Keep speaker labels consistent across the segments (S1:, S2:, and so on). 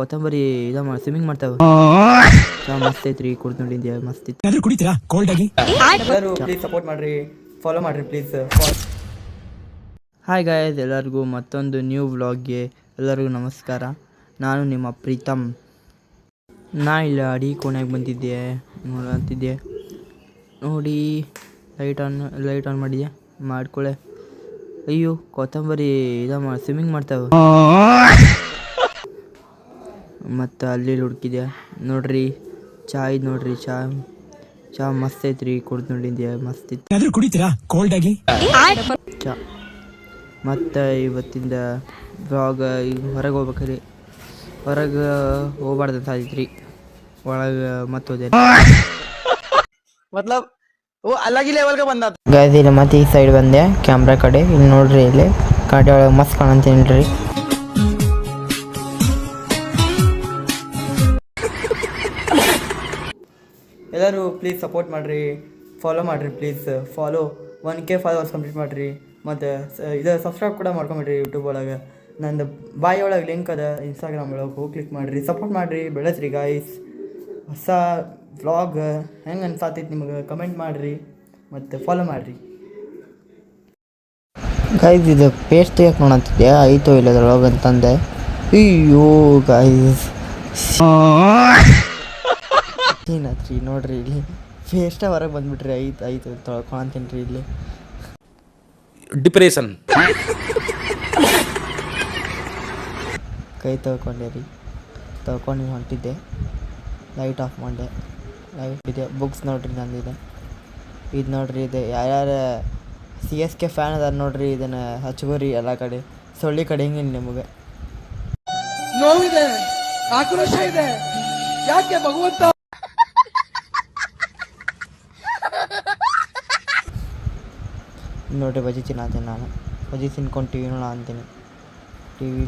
S1: ಕೊತ್ತಂಬರಿ ಸ್ವಿಮ್ಮಿಂಗ್ ಮಾಡ್ತಾವ ಮಸ್ತ್ ಐತ್ರಿ ಕುಡ್ದು ನೋಡಿದ್ಯಾ ಮಸ್ತ್ ಇತ್ತು.
S2: ಕುಡಿತೀರಾ ಕೋಲ್ಡ್ ಆಗಿ?
S3: ಎಲ್ಲರೂ ಪ್ಲೀಸ್ ಸಪೋರ್ಟ್ ಮಾಡ್ರಿ, ಫಾಲೋ ಮಾಡ್ರಿ ಪ್ಲೀಸ್.
S1: ಹಾಯ್ ಗಾಯ್ಸ್, ಎಲ್ಲರಿಗೂ ಮತ್ತೊಂದು ನ್ಯೂ ವ್ಲಾಗ್ಗೆ ಎಲ್ಲರಿಗೂ ನಮಸ್ಕಾರ. ನಾನು ನಿಮ್ಮ ಪ್ರೀತಮ್. ನಾ ಇಲ್ಲ ಅಡಿ ಕೋಣೆಗೆ ಬಂದಿದ್ದೆ ನೋಡಂತಿದ್ದೆ ನೋಡಿ. ಲೈಟ್ ಆನ್ ಮಾಡಿದ್ಯಾ ಮಾಡ್ಕೊಳ್ಳೆ. ಅಯ್ಯೋ ಕೊತ್ತಂಬರಿ ಸ್ವಿಮ್ಮಿಂಗ್ ಮಾಡ್ತಾವ ಮತ್ತು ಅಲ್ಲಿ ಹುಡುಕಿದ್ಯಾ ನೋಡ್ರಿ. ಇದು ನೋಡ್ರಿ ಚಾ ಮಸ್ತ್ ಐತ್ರಿ ಕುಡ್ದು ನೋಡಿದ್ಯಾ ಮಸ್ತ್ ಇತ್ತು.
S2: ಕುಡಿತೀರಾ ಕೋಲ್ಡ್ ಆಗಿ?
S1: ಚಾ ಮತ್ತು ಇವತ್ತಿಂದ ವ್ಲಾಗ್ ಈಗ ಹೊರಗೆ ಹೋಗ್ಬೇಕ್ರಿ. ಹೊರಗೆ ಹೋಗ್ಬಾರ್ದಂತ ಆದಿತ್ರಿ, ಒಳಗೆ ಮತ್ತೆ ಹೋದೆ
S3: मतलब वो अलग ही लेवल का बंदा था.
S1: ಗಾಯ್ಸ್ ಇಲ್ಲಿ ಮತ್ತೆ ಈ ಸೈಡ್ ಬಂದೆ ಕ್ಯಾಮ್ರಾ ಕಡೆ. ಇಲ್ಲಿ ನೋಡ್ರಿ, ಇಲ್ಲಿ ಕಾಡೆ ಒಳಗೆ ಮಸ್ತ್ ಕಾಣಂತೀನಿ ರೀ.
S3: ಎಲ್ಲರೂ ಪ್ಲೀಸ್ ಸಪೋರ್ಟ್ ಮಾಡಿರಿ, ಫಾಲೋ ಮಾಡಿರಿ please. Follow 1K followers complete ಮಾಡಿರಿ. ಮತ್ತು ಇದು ಸಬ್ಸ್ಕ್ರೈಬ್ ಕೂಡ ಮಾಡ್ಕೊಂಬಿಡ್ರಿ. ಯೂಟ್ಯೂಬ್ ಒಳಗೆ ನಂದು ಬಾಯ್ ಒಳಗೆ ಲಿಂಕ್ ಅದ, ಇನ್ಸ್ಟಾಗ್ರಾಮ್ ಒಳಗೆ ಹೋಗಿ ಕ್ಲಿಕ್ ಮಾಡಿರಿ, ಸಪೋರ್ಟ್ ಮಾಡಿರಿ, ಬೆಳೆಸ್ರಿ ಗಾಯ್ಸ್. ಹೊಸ ವ್ಲಾಗ್ ಹೆಂಗೆ ಅನ್ಸಾತೈತಿ ನಿಮಗೆ ಕಮೆಂಟ್ ಮಾಡಿರಿ ಮತ್ತು ಫಾಲೋ ಮಾಡಿರಿ
S1: ಗಾಯ್ಸ್. ಇದು ಪೇಸ್ಟ್ ತೆಗಿಯಕ್ಕೆ ನೋಡಂತಿದ್ದೆ ಆಯಿತೋ ಇಲ್ಲದ್ರೊಳಗೆ ಅಂತಂದೆ. ಅಯ್ಯೋ ಗಾಯ್ಸ್ ಏನಾತ್ರಿ ನೋಡ್ರಿ, ಇಲ್ಲಿ ಪೇಸ್ಟ ಹೊರಗೆ ಬಂದ್ಬಿಟ್ರಿ. ಆಯ್ತು ತೊಳ್ಕೊಳಂತೀನಿ ರೀ. ಇಲ್ಲಿ
S2: ಡಿಪ್ರೆಷನ್
S1: ಕೈ ತೊಳ್ಕೊಂಡೆ ರೀ. ತೊಳ್ಕೊಂಡು ಹೊಂಟಿದ್ದೆ, ಲೈಟ್ ಆಫ್ ಮಾಡಿದೆ. ಲೈಟ್ ಇದೆ. ಬುಕ್ಸ್ ನೋಡ್ರಿ ನಂದಿದೆ. ಇದು ನೋಡ್ರಿ, ಇದೆ ಯಾರ್ಯಾರು CSK ಫ್ಯಾನ್ ಅದಾರ ನೋಡ್ರಿ, ಇದನ್ನು ಹಚ್ಕೋರಿ ಎಲ್ಲ ಕಡೆ. ಸೊಳ್ಳಿ ಕಡಿಯಂಗಿಲ್ಲ ನಿಮಗೆ.
S4: ನೋವಿದೆ, ಆಕ್ರೋಶ ಇದೆ, ಯಾಕೆ ಭಗವಂತ?
S1: ನೋಡ್ರಿ ಬಜ್ಜಿ ತಿನ್ನತ್ತೀನಿ ನಾನು. ಬಜ್ಜಿ ತಿನ್ಕೊಂಡು ಟಿ ವಿ ನೋಡ್ತೀನಿ.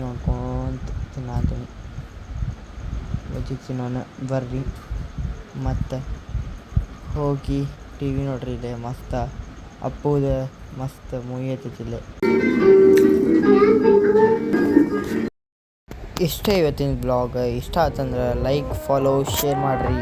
S1: ನೋಡ್ಕೊಂಡು ತಿನ್ನತ್ತೀನಿ. ಬಜ್ಜಿ ತಿನ್ನೋಣ ಬರ್ರಿ. ಮತ್ತು ಹೋಗಿ ಟಿ ವಿ ನೋಡ್ರಿ. ಇಲ್ಲೇ ಮಸ್ತ್ ಅಪ್ಪುದ ಮಸ್ತ್ ಮೂವಿ ಐತಿಲ್ಲ. ಇಷ್ಟೇ ಇವತ್ತಿನ ಬ್ಲಾಗ್. ಇಷ್ಟ ಆತಂದ್ರೆ ಲೈಕ್, ಫಾಲೋ, ಶೇರ್ ಮಾಡಿರಿ.